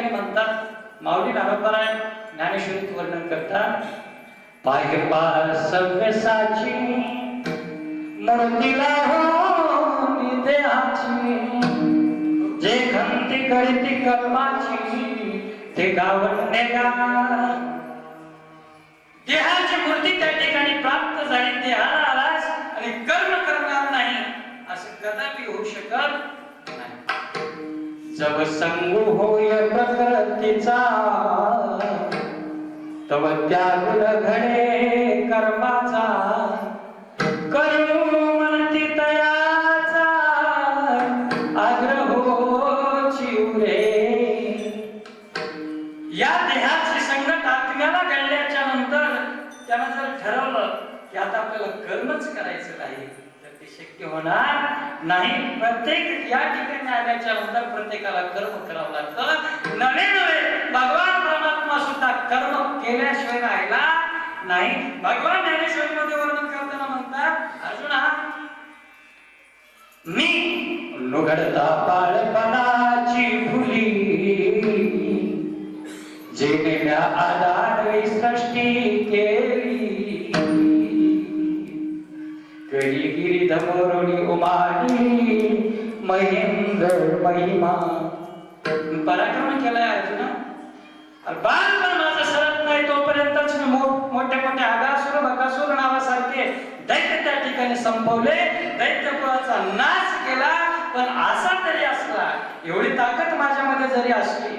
ठिकाणी म्हणतात, माऊली ज्ञानोबराय ज्ञानेश्वरीत वर्णन करतात, पाय पासव्यसाची मूर्तीला हो देहाची, जे खंती गळती कर्माची ते गावंडे गा. देहाची मूर्ती त्या ठिकाणी प्राप्त झाली, देहाला आलास आणि कर्म करणार नाही असं कदापि होऊ शकत नाही. जब संग होय प्रकृतीचा तव त्याग घडे कर्माचा, करू म्हणती तयाचा आग्रह चिवरे. या देहाची संगत आत्म्याला घडल्याच्या नंतर त्यानं जर ठरवलं की आता आपल्याला कर्मच करायचं नाही तर ते शक्य होणार नाही. प्रत्येक या ठिकाणी आल्याच्या नंतर प्रत्येकाला कर्म करावं लागतं. नवे भगवान परमात्मा सुद्धा कर्म केल्याशिवाय राहिला नाही. भगवान ज्ञानेश्वरीमध्ये वर्णन करताना म्हणतात, अर्जुना मी लुगडता बाळपणाची फुली, जेनेल्या आधार सृष्टी केली, करी गिरिधमोरुणी उमाली महेंद्र महिमा. पराक्रम केलाय अर्जुना. बालपण माझं सरत नाही तोपर्यंतच मी मोठे मोठे आगासुर बकासूर नावासारखे दैत्य त्या ठिकाणी संपवले, दैत्यकुळाचा नाश केला. पण असा तरी असला, एवढी ताकद माझ्यामध्ये जरी असली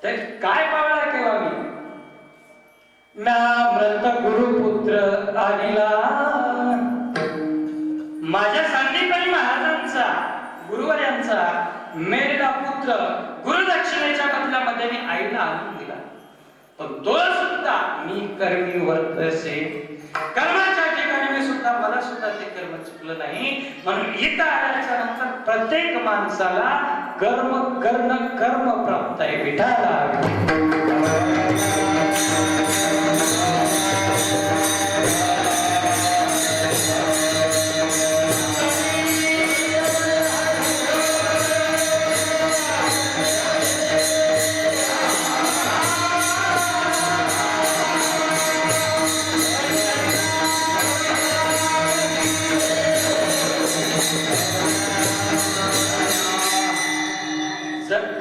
तर काय पावला केला मी. मृत गुरुपुत्र आदिला, माझ्या संदीपानी महाराजांचा गुरुवर्यांचा मेलेला पुत्र गुरुदक्षिणेच्या बदल्यामध्ये मी आईला आणून दिला. पण तो सुद्धा मी कर्मी वर्तसे, कर्माच्या ठिकाणी मी सुद्धा मला सुद्धा ते कर्म चुकलं नाही. म्हणून इथं आल्याच्या नंतर प्रत्येक माणसाला कर्म करणं कर्म प्राप्त आहे. विठाला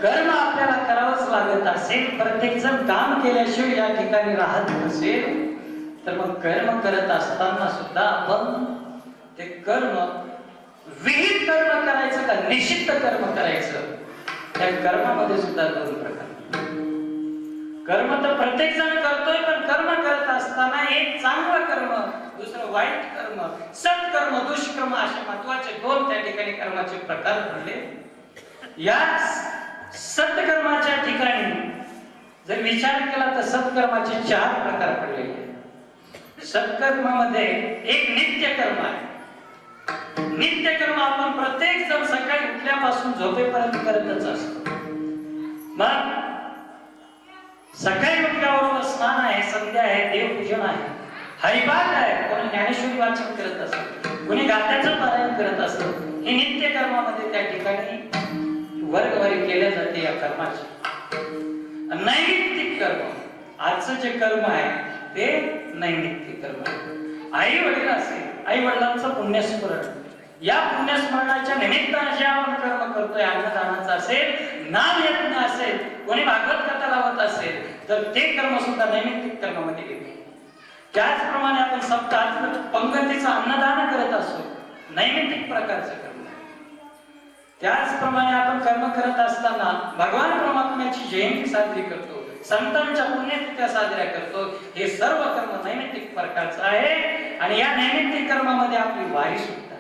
कर्म आपल्याला करावंच लागत असेल, प्रत्येक जण काम केल्याशिवाय या ठिकाणी राहत नसेल तर मग कर्म करत असताना सुद्धा आपण ते कर्म विहित कर्म करायचं का निषिद्ध कर्म करायचं, त्या कर्मामध्ये सुद्धा दोन प्रकार. कर्म तर प्रत्येक जण करतोय, पण कर्म करत असताना एक चांगलं कर्म, दुसरं वाईट कर्म, सत्कर्म दुष्कर्म असे महत्वाचे दोन त्या ठिकाणी कर्माचे प्रकार पडले. या सत्कर्माच्या ठिकाणी जर विचार केला तर सत्कर्माचे 4 प्रकार पडलेले आहेत. सत्कर्मामध्ये एक नित्यकर्म आहे. नित्यकर्म आपण प्रत्येक जण सकाळी उठल्यापासून झोपेपर्यंत करतच असतो. मग सकाळी उठल्यावर स्नान आहे, संध्या आहे, देवपूजन आहे, हरिपाठ आहे, कोणी ज्ञानेश्वरी वाचन करत असत, कोणी गात्याचं पारायण करत असत. हे नित्यकर्मामध्ये त्या ठिकाणी वर्गवारी केल्या जाते या कर्माची. नैमित्तिक कर्म, आजचं जे कर्म आहे ते नैमित्तिक कर्म. आई वडील असेल, आई वडिलांचं पुण्यस्मरण, या पुण्यस्मरणाच्या निमित्ताने जे आपण कर्म करतोय, अन्नदानाचं असेल, नाम यज्ञ असेल, कोणी भागवत कथा लावत असेल तर ते कर्म सुद्धा नैमित्तिक कर्मामध्ये येते. त्याचप्रमाणे आपण सप्ताह पंगतीचं अन्नदान करत असतो, नैमित्तिक प्रकारचं कर्म. त्याचप्रमाणे आपण कर्म करत असताना भगवान परमात्म्याची जयंती साजरी करतो, संतांच्या पुण्यतिथ्या साजऱ्या करतो. हे सर्व कर्म नैमित्तिक प्रकारचं आहे. आणि या नैमित्तिक कर्मामध्ये आपली वारी सुद्धा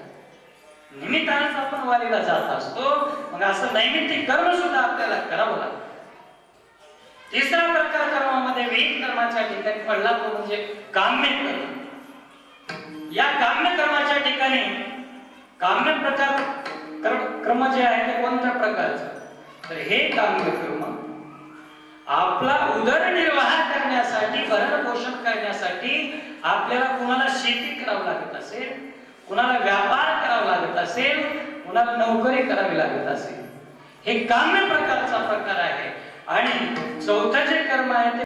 निमित्तानेच आपण वारीला जात असतो. मग असं नैमित्तिक कर्म सुद्धा आपल्याला करावं लागतं. तिसरा प्रकार कर्मामध्ये विहित कर्माच्या ठिकाणी पडला तो म्हणजे काम्य कर्म. या काम्य कर्माच्या ठिकाणी काम्य प्रकार कर्म जे आहे ते कोणत्या प्रकारचं, तर हे काम्य कर्म आपला उदरनिर्वाह करण्यासाठी, भरण पोषण करण्यासाठी आपल्याला कुणाला शेती करावी लागत असेल, कुणाला व्यापार करावा लागत असेल, कुणाला नोकरी करावी लागत असेल, हे काम्य प्रकारचा प्रकार आहे. आणि चौथं जे कर्म आहे ते